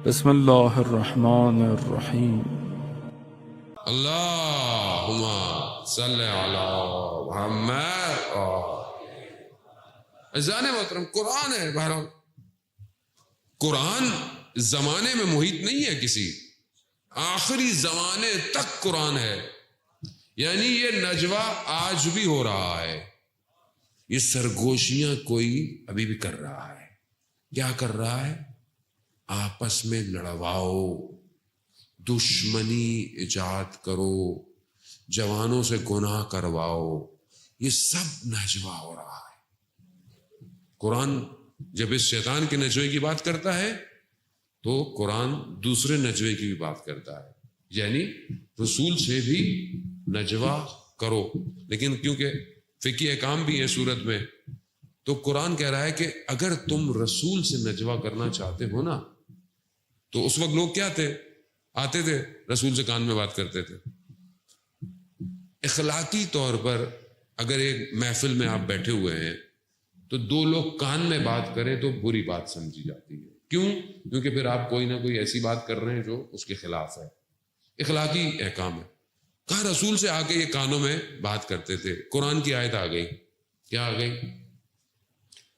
بسم اللہ الرحمن الرحیم۔ اللہم صلی علی محمد۔ عزیزان محترم، قرآن ہے، بہرحال قرآن زمانے میں محیط نہیں ہے کسی، آخری زمانے تک قرآن ہے، یعنی یہ نجوہ آج بھی ہو رہا ہے، یہ سرگوشیاں کوئی ابھی بھی کر رہا ہے۔ کیا کر رہا ہے؟ آپس میں لڑواؤ، دشمنی ایجاد کرو، جوانوں سے گناہ کرواؤ، یہ سب نجوہ ہو رہا ہے۔ قرآن جب اس شیطان کے نجوے کی بات کرتا ہے تو قرآن دوسرے نجوے کی بھی بات کرتا ہے، یعنی رسول سے بھی نجوہ کرو۔ لیکن کیونکہ فقہی احکام بھی ہے صورت میں، تو قرآن کہہ رہا ہے کہ اگر تم رسول سے نجوہ کرنا چاہتے ہو نا، تو اس وقت لوگ کیا تھے؟ آتے تھے رسول سے کان میں بات کرتے تھے۔ اخلاقی طور پر اگر ایک محفل میں آپ بیٹھے ہوئے ہیں تو دو لوگ کان میں بات کریں تو بری بات سمجھی جاتی ہے۔ کیوں؟ کیونکہ پھر آپ کوئی نہ کوئی ایسی بات کر رہے ہیں جو اس کے خلاف ہے۔ اخلاقی احکام ہے۔ کہا رسول سے آ کے یہ کانوں میں بات کرتے تھے۔ قرآن کی آیت آ گئی، کیا آ گئی؟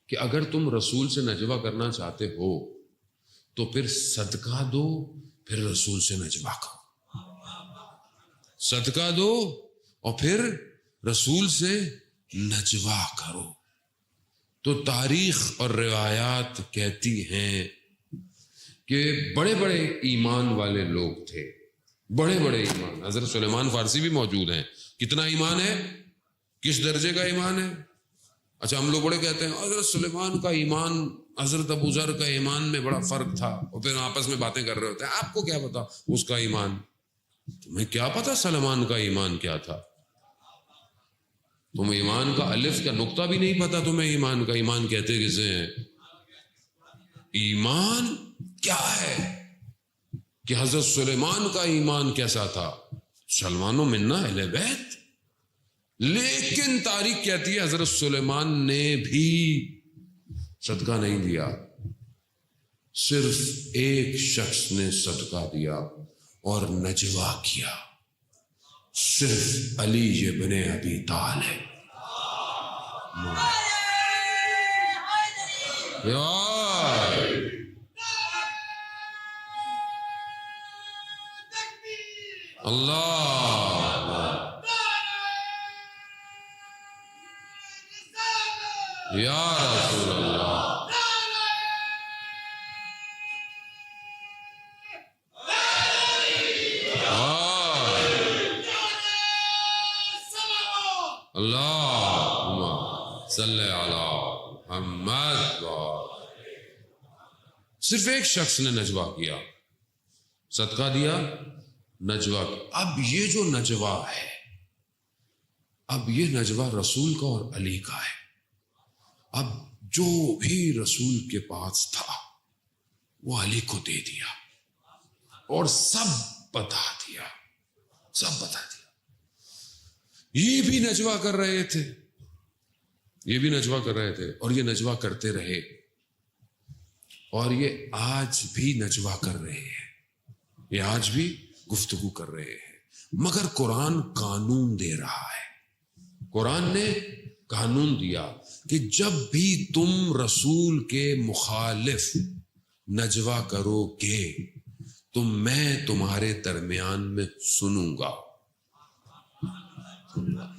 کہ اگر تم رسول سے نجوہ کرنا چاہتے ہو تو پھر صدقہ دو، پھر رسول سے نجوہ کرو۔ صدقہ دو اور پھر رسول سے نجوہ کرو۔ تو تاریخ اور روایات کہتی ہیں کہ بڑے بڑے ایمان والے لوگ تھے، بڑے بڑے ایمان۔ حضرت سلیمان فارسی بھی موجود ہیں۔ کتنا ایمان ہے؟ کس درجے کا ایمان ہے؟ اچھا، ہم لوگ بڑے کہتے ہیں حضرت سلیمان کا ایمان حضرت ابو ذر کا ایمان میں بڑا فرق تھا، اور پھر آپس میں باتیں کر رہے ہوتے ہیں۔ آپ کو کیا پتا اس کا ایمان؟ تمہیں کیا پتا سلمان کا ایمان کیا تھا؟ تم ایمان کا الف کا نقطہ بھی نہیں پتا تمہیں ایمان کا۔ ایمان کہتے کسے ہیں؟ ایمان کیا ہے کہ حضرت سلیمان کا ایمان کیسا تھا؟ سلمان و منا اہل بیت۔ لیکن تاریخ کہتی ہے حضرت سلیمان نے بھی صدقہ نہیں دیا، صرف ایک شخص نے صدقہ دیا اور نجوہ کیا، صرف علی ابن ابی طالب۔ اللہ یا رسول اللہ۔ اللہم صلی علی محمد۔ صرف ایک شخص نے نجوہ کیا، صدقہ دیا، نجوہ کیا۔ اب یہ جو نجوہ ہے، اب یہ نجوہ رسول کا اور علی کا ہے۔ اب جو بھی رسول کے پاس تھا وہ علی کو دے دیا اور سب بتا دیا، سب بتا دیا۔ یہ بھی نجوہ کر رہے تھے، یہ بھی نجوہ کر رہے تھے، اور یہ نجوہ کرتے رہے، اور یہ آج بھی نجوہ کر رہے ہیں، یہ آج بھی گفتگو کر رہے ہیں۔ مگر قرآن قانون دے رہا ہے۔ قرآن نے قانون دیا کہ جب بھی تم رسول کے مخالف نجوہ کرو گے تو میں تمہارے درمیان میں سنوں گا۔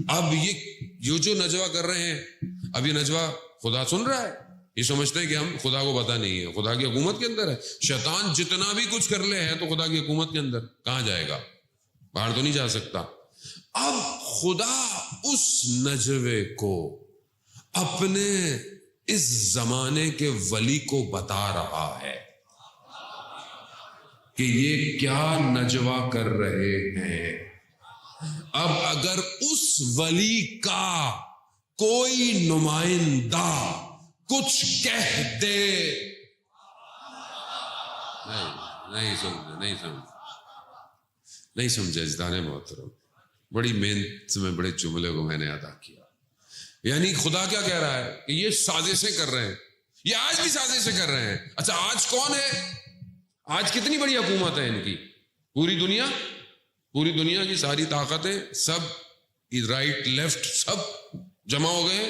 اب یہ جو نجوہ کر رہے ہیں، اب یہ نجوہ خدا سن رہا ہے۔ یہ سمجھتے ہیں کہ ہم خدا کو پتہ نہیں ہے، خدا کی حکومت کے اندر ہے۔ شیطان جتنا بھی کچھ کر لے ہے تو خدا کی حکومت کے اندر کہاں جائے گا؟ باہر تو نہیں جا سکتا۔ اب خدا اس نجوے کو اپنے اس زمانے کے ولی کو بتا رہا ہے کہ یہ کیا نجوہ کر رہے ہیں۔ اب اگر اس ولی کا کوئی نمائندہ کچھ کہہ دے، نہیں سمجھے عزیزان محترم، بڑی محنت میں بڑے جملے کو میں نے ادا کیا۔ یعنی خدا کیا کہہ رہا ہے کہ یہ سازشیں کر رہے ہیں، یہ آج بھی سازشیں کر رہے ہیں. اچھا آج کون ہے؟ آج کتنی بڑی حکومت ہے ان کی؟ پوری دنیا کی ساری طاقتیں سب رائٹ لیفٹ سب جمع ہو گئے,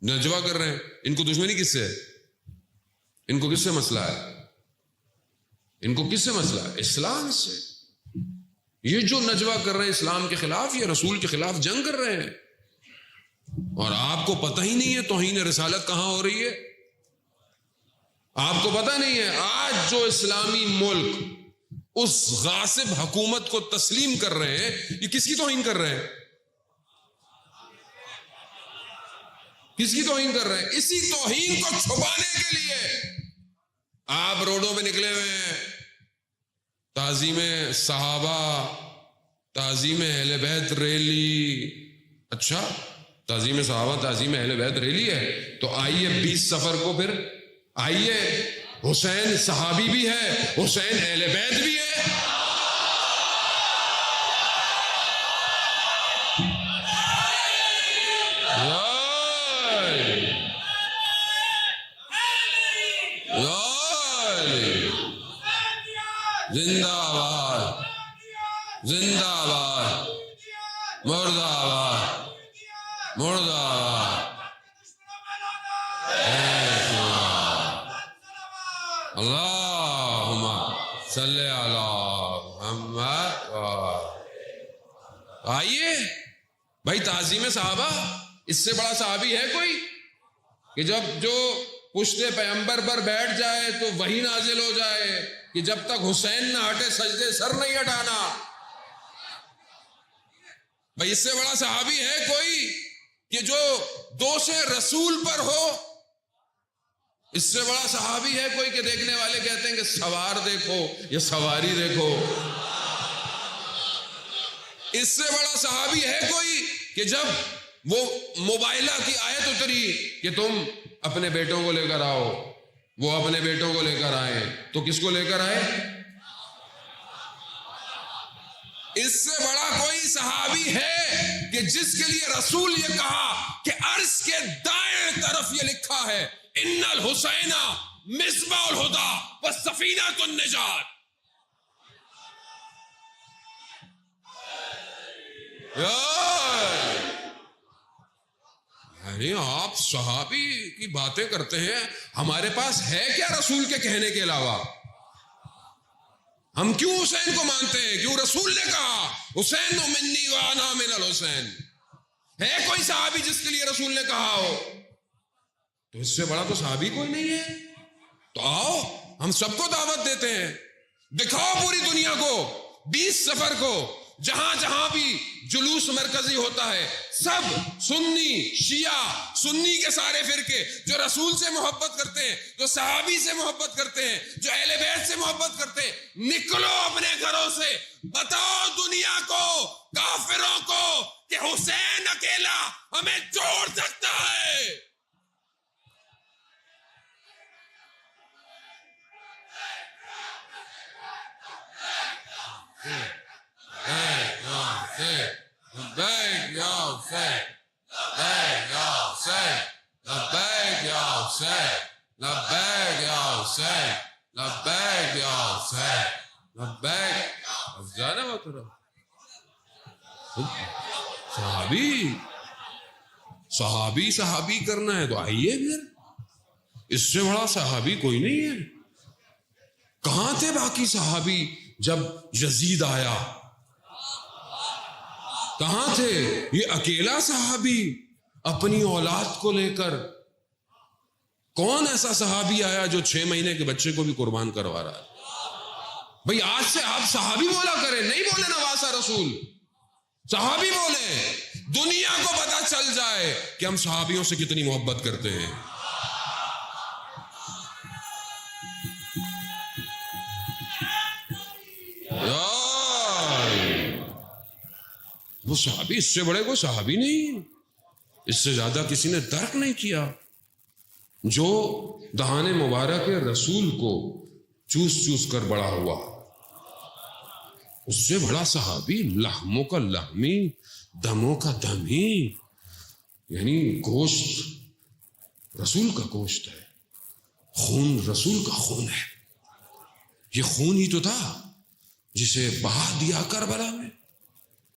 نجوا کر رہے ہیں. ان کو دشمنی کس سے ہے؟ ان کو کس سے مسئلہ ہے؟ ان کو کس سے مسئلہ ہے؟ اسلام سے. یہ جو نجوا کر رہے ہیں اسلام کے خلاف, یہ رسول کے خلاف جنگ کر رہے ہیں, اور آپ کو پتہ ہی نہیں ہے توہین رسالت کہاں ہو رہی ہے. آپ کو پتہ نہیں ہے آج جو اسلامی ملک اس غاصب حکومت کو تسلیم کر رہے ہیں, یہ کس کی توہین کر رہے ہیں؟ کس کی توہین کر رہے ہیں؟ اسی توہین کو چھپانے کے لیے آپ روڈوں پہ نکلے ہوئے ہیں. تعظیم صحابہ, تعظیم اہل بیت ریلی. اچھا تعظیم صحابہ, تعظیم اہل بیت ریلی ہے تو آئیے 20 صفر کو پھر آئیے, حسین صحابی بھی ہے, حسین اہل بیت بھی ہے. زندہ باد, زندہ باد, مردہ آباد, مردہ آباد. اللہم صلی علی محمد. آئیے بھائی, تعظیم صحابہ اس سے بڑا صحابی ہے کوئی کہ جب جو پشت پیغمبر پر بیٹھ جائے تو وہی نازل ہو جائے کہ جب تک حسین نہ ہٹے سجدے سر نہیں ہٹانا. بھائی اس سے بڑا صحابی ہے کوئی کہ جو دوش رسول پر ہو؟ اس سے بڑا صحابی ہے کوئی کہ دیکھنے والے کہتے ہیں کہ سوار دیکھو یا سواری دیکھو؟ اس سے بڑا صحابی ہے کوئی کہ جب وہ موبائلہ کی آیت اتری کہ تم اپنے بیٹوں کو لے کر آؤ, وہ اپنے بیٹوں کو لے کر آئے تو کس کو لے کر آئے؟ اس سے بڑا کوئی صحابی ہے کہ جس کے لیے رسول یہ کہا کہ عرش کے دائیں طرف یہ لکھا ہے ان الحسین مصباح الہدی والسفینۃ النجات. یعنی آپ صحابی کی باتیں کرتے ہیں, ہمارے پاس ہے کیا رسول کے کہنے کے علاوہ؟ ہم کیوں حسین کو مانتے ہیں؟ کیوں رسول نے کہا حسین منی وانا من الحسین. ہے کوئی صحابی جس کے لیے رسول نے کہا ہو؟ تو اس سے بڑا تو صحابی کوئی نہیں ہے. تو آؤ ہم سب کو دعوت دیتے ہیں, دکھاؤ پوری دنیا کو 20 صفر کو جہاں جہاں بھی جلوس مرکزی ہوتا ہے, سب سنی شیعہ, سنی کے سارے فرقے جو رسول سے محبت کرتے ہیں, جو صحابی سے محبت کرتے ہیں, جو اہل بیت سے محبت کرتے ہیں, نکلو اپنے گھروں سے, بتاؤ دنیا کو, کافروں کو کہ حسین اکیلا ہمیں جوڑ سکتا ہے. لبیک یا حسین, لبیک یا حسین, لبیک یا حسین, لبیک یا حسین, لبیک یا حسین, لبیک. افزانہ بات صحابی کرنا ہے تو آئیے پھر, اس سے بڑا صحابی کوئی نہیں ہے. کہاں تھے باقی صحابی جب یزید آیا؟ کہاں تھے؟ یہ اکیلا صحابی اپنی اولاد کو لے کر. کون ایسا صحابی آیا جو 6 مہینے کے بچے کو بھی قربان کروا رہا ہے؟ بھئی آج سے آپ صحابی بولا کریں, نہیں بولے نواسہ رسول, صحابی بولیں, دنیا کو پتہ چل جائے کہ ہم صحابیوں سے کتنی محبت کرتے ہیں. وہ صحابی, اس سے بڑے کوئی صحابی نہیں, اس سے زیادہ کسی نے درک نہیں کیا. جو دہان مبارک رسول کو چوس چوس کر بڑا ہوا, اس سے بڑا صحابی لحموں کا لحمی, دموں کا دمی, یعنی گوشت رسول کا گوشت ہے, خون رسول کا خون ہے، یہ خون ہی تو تھا جسے بہا دیا کربلا میں۔